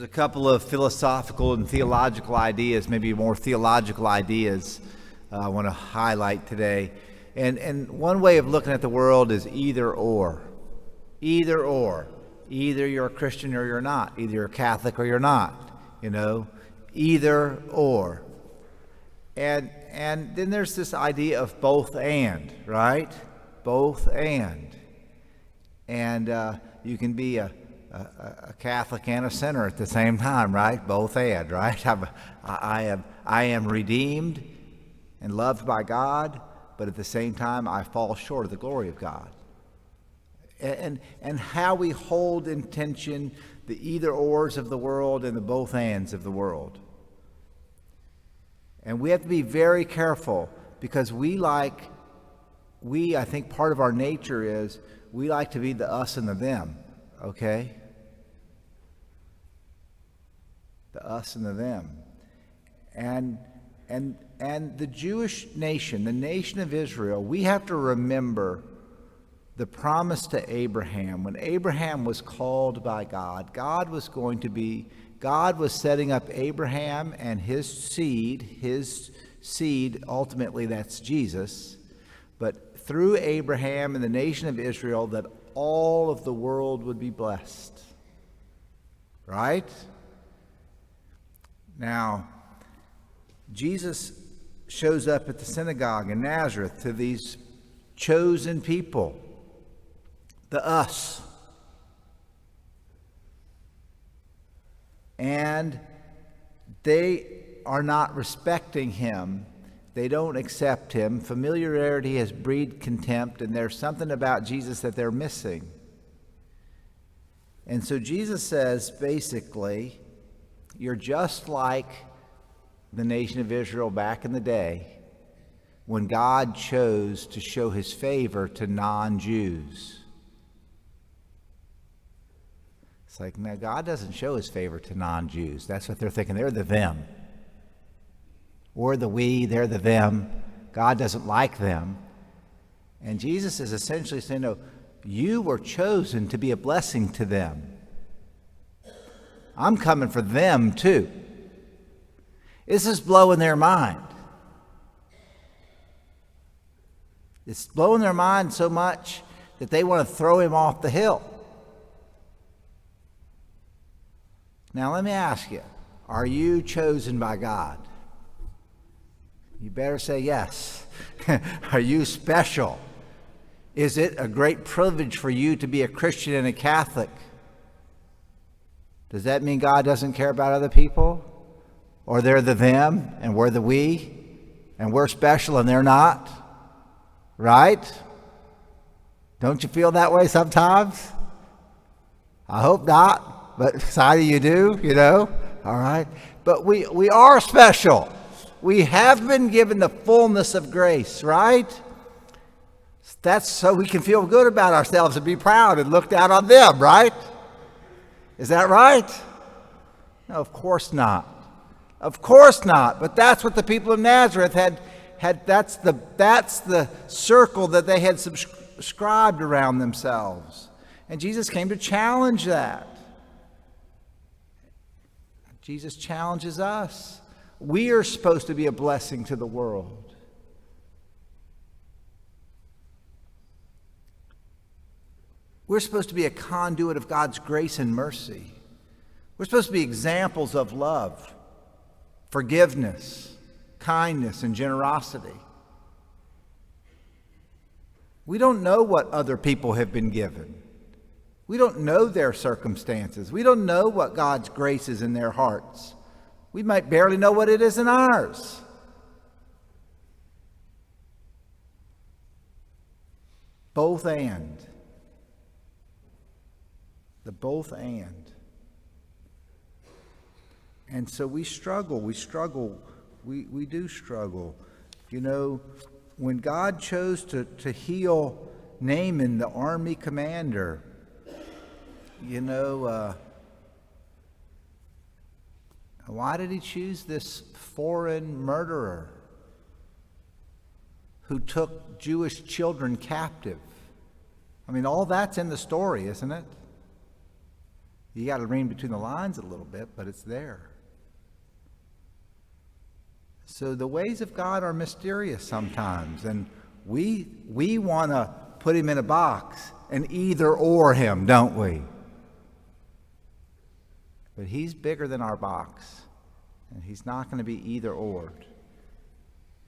a couple of philosophical and theological ideas, maybe more theological ideas, I want to highlight today. And one way of looking at the world is either or. Either or. Either you're a Christian or you're not. Either you're a Catholic or you're not. Either or. And then there's this idea of both and, right? Both and. And you can be a Catholic and a sinner at the same time, right? Both and, right? I am redeemed and loved by God, but at the same time I fall short of the glory of God. And how we hold in tension the either-ors of the world and the both ands of the world. And we have to be very careful because I think part of our nature is we like to be the us and the them, okay? The us and the them. And the Jewish nation, the nation of Israel, we have to remember the promise to Abraham. When Abraham was called by God, God was setting up Abraham and his seed, ultimately that's Jesus, but through Abraham and the nation of Israel, that all of the world would be blessed. Right? Now, Jesus shows up at the synagogue in Nazareth to these chosen people, the us. And they are not respecting him. They don't accept him. Familiarity has breed contempt, and there's something about Jesus that they're missing. And so Jesus says, basically, you're just like the nation of Israel back in the day when God chose to show his favor to non-Jews. It's like, now God doesn't show his favor to non-Jews. That's what they're thinking. They're the them. We're the we, they're the them. God doesn't like them. And Jesus is essentially saying, no, you were chosen to be a blessing to them. I'm coming for them too. This is blowing their mind. It's blowing their mind so much that they want to throw him off the hill. Now let me ask you, are you chosen by God? You better say yes. Are you special? Is it a great privilege for you to be a Christian and a Catholic? Does that mean God doesn't care about other people? Or they're the them and we're the we? And we're special and they're not? Right? Don't you feel that way sometimes? I hope not, but some of you do, all right? But we are special. We have been given the fullness of grace, right? That's so we can feel good about ourselves and be proud and look down on them, right? Is that right? No, of course not. Of course not. But that's what the people of Nazareth had. That's the circle that they had subscribed around themselves. And Jesus came to challenge that. Jesus challenges us. We are supposed to be a blessing to the world. We're supposed to be a conduit of God's grace and mercy. We're supposed to be examples of love, forgiveness, kindness, and generosity. We don't know what other people have been given. We don't know their circumstances. We don't know what God's grace is in their hearts. We might barely know what it is in ours. Both and. The both and. And so we struggle. We do struggle. When God chose to heal Naaman, the army commander, why did he choose this foreign murderer who took Jewish children captive? I mean, all that's in the story, isn't it? You got to read between the lines a little bit, but it's there. So the ways of God are mysterious sometimes, and we want to put him in a box and either or him, don't we? But he's bigger than our box, and he's not going to be either or.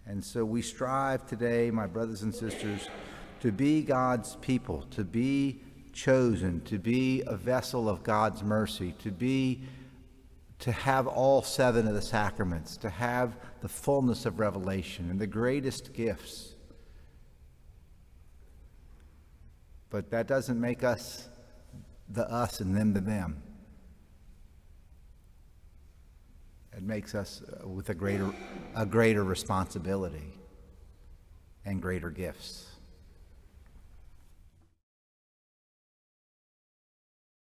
And so we strive today, my brothers and sisters, to be God's people, to be chosen, to be a vessel of God's mercy, to have all 7 of the sacraments, to have the fullness of revelation and the greatest gifts. But that doesn't make us the us and them the them. It makes us with a greater responsibility and greater gifts.